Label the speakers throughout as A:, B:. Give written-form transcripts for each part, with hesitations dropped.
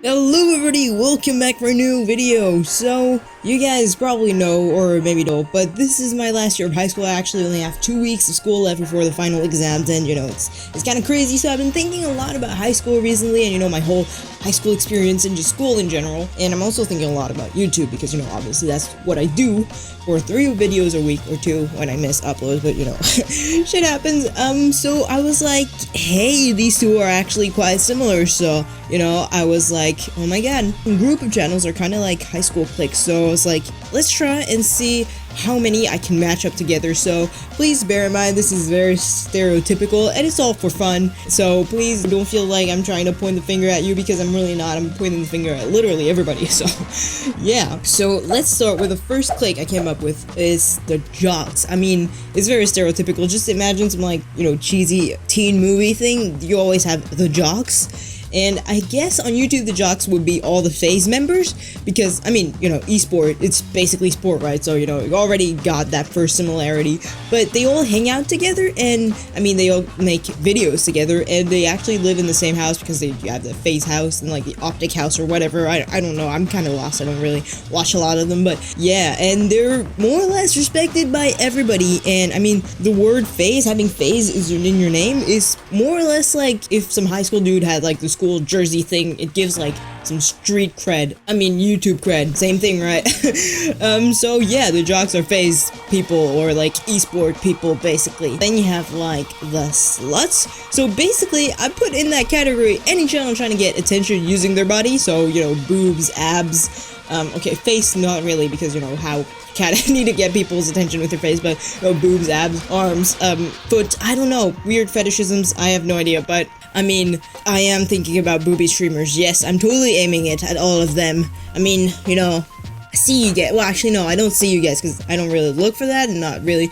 A: Hello everybody, welcome back for a new video. So, you guys probably know, or maybe don't, but this is my last year of high school. I actually only have 2 weeks of school left before the final exams, and it's kind of crazy. So I've been thinking a lot about high school recently, and my whole high school experience and just school in general. And I'm also thinking a lot about YouTube because, obviously that's what I do for 3 videos a week or 2 when I miss uploads, but shit happens. So I was like, hey, these two are actually quite similar. So, I was like, oh my god, group of channels are kind of like high school cliques. So I was like, let's try and see how many I can match up together. So please bear in mind this is very stereotypical and it's all for fun, so please don't feel like I'm trying to point the finger at you, because I'm really not. I'm pointing the finger at literally everybody. So yeah, so let's start with the first clique I came up with is the jocks. I mean, it's very stereotypical. Just imagine some cheesy teen movie thing. You always have the jocks. And I guess on YouTube, the jocks would be all the FaZe members, because, esport, it's basically sport, right? So, you already got that first similarity, but they all hang out together, and, they all make videos together, and they actually live in the same house, because they have the FaZe house and, the Optic house or whatever. I don't know, I'm kind of lost, I don't really watch a lot of them, but yeah, and they're more or less respected by everybody, and, the word FaZe, having FaZe is in your name, is more or less like if some high school dude had, the school jersey thing. It gives some street cred, YouTube cred, same thing, right? So yeah, the jocks are FaZe people, or esport people, basically. Then you have the sluts. So basically I put in that category any channel trying to get attention using their body. So boobs, abs, okay, face not really, because how need to get people's attention with your face, but boobs, abs, arms, foot, I don't know, weird fetishisms, I have no idea, but I am thinking about booby streamers. Yes, I'm totally aiming it at all of them. I see you guys. Well, actually, no, I don't see you guys, because I don't really look for that, and not really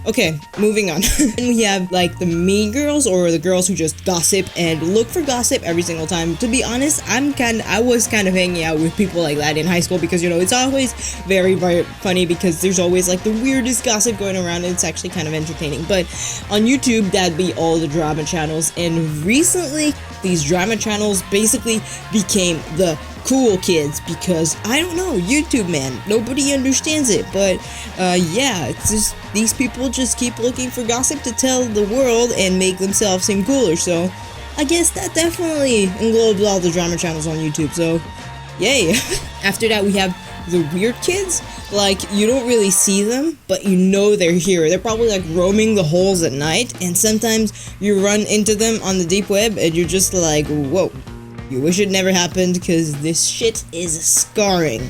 A: Okay, moving on. And we have, the mean girls, or the girls who just gossip and look for gossip every single time. To be honest, I was kind of hanging out with people like that in high school, because, it's always very, very funny, because there's always, the weirdest gossip going around, and it's actually kind of entertaining. But on YouTube, that'd be all the drama channels, and recently, these drama channels basically became the cool kids, because I don't know, YouTube, man, nobody understands it, but yeah, it's just these people just keep looking for gossip to tell the world and make themselves seem cooler. So I guess that definitely englobes all the drama channels on YouTube, so yay. After that, we have the weird kids. You don't really see them, but they're here. They're probably roaming the halls at night, and sometimes you run into them on the deep web and you're just like, whoa, you wish it never happened, because this shit is scarring.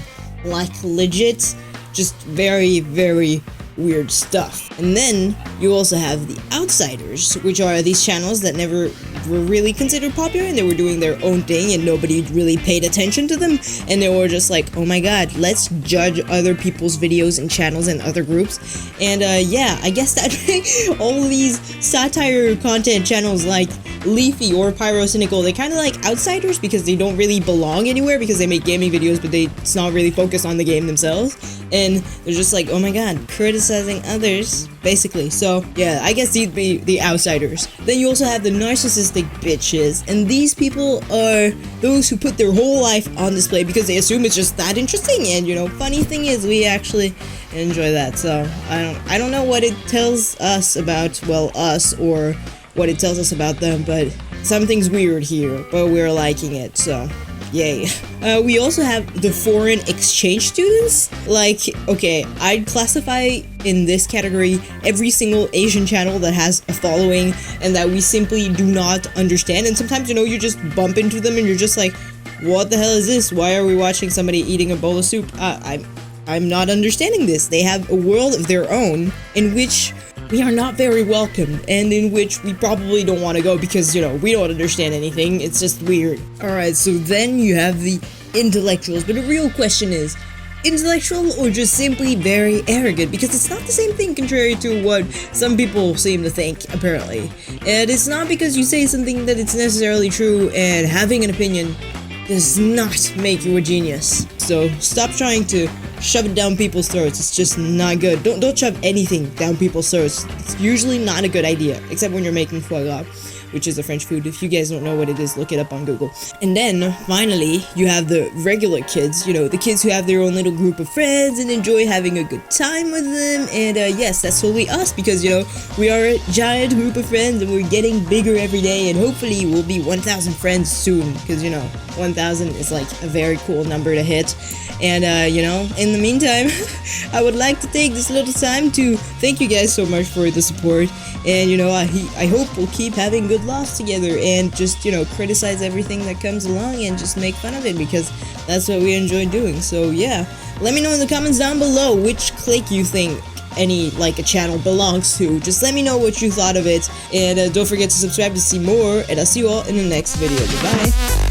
A: Legit, just very, very weird stuff. And then you also have the outsiders, which are these channels that never were really considered popular, and they were doing their own thing and nobody really paid attention to them, and they were just like, oh my god, let's judge other people's videos and channels and other groups. And yeah, I guess that all these satire content channels like Leafy or Pyrocynical, they kind of like outsiders, because they don't really belong anywhere, because they make gaming videos but it's not really focused on the game themselves, and they're just like, oh my god, criticizing others, basically. So yeah, I guess these be the outsiders. Then you also have the narcissistic bitches, and these people are those who put their whole life on display because they assume it's just that interesting, and funny thing is, we actually enjoy that. So I don't know what it tells us about, us, or what it tells us about them, but something's weird here, but we're liking it, so yay. We also have the foreign exchange students. Okay, I'd classify in this category every single Asian channel that has a following and that we simply do not understand, and sometimes, you just bump into them and you're just like, what the hell is this? Why are we watching somebody eating a bowl of soup? I'm not understanding this. They have a world of their own in which we are not very welcomed, and in which we probably don't want to go, because, we don't understand anything. It's just weird. Alright, so then you have the intellectuals, but the real question is, intellectual or just simply very arrogant? Because it's not the same thing, contrary to what some people seem to think, apparently. And it's not because you say something that it's necessarily true, and having an opinion does not make you a genius. So stop trying to shove it down people's throats. It's just not good. Don't shove anything down people's throats. It's usually not a good idea, except when you're making foie gras. which is a French food. If you guys don't know what it is, look it up on Google. And then, finally, you have the regular kids, you know, the kids who have their own little group of friends and enjoy having a good time with them. And yes, that's totally us, because, you know, we are a giant group of friends and we're getting bigger every day, and hopefully we'll be 1,000 friends soon, because, you know, 1,000 is like a very cool number to hit. And you know, in the meantime, I would like to take this little time to thank you guys so much for the support. And you know, I hope we'll keep having good laughs together and just, you know, criticize everything that comes along and just make fun of it, because that's what we enjoy doing. So yeah, let me know in the comments down below which clique you think any like a channel belongs to. Just let me know what you thought of it, and don't forget to subscribe to see more, and I'll see you all in the next video. Goodbye.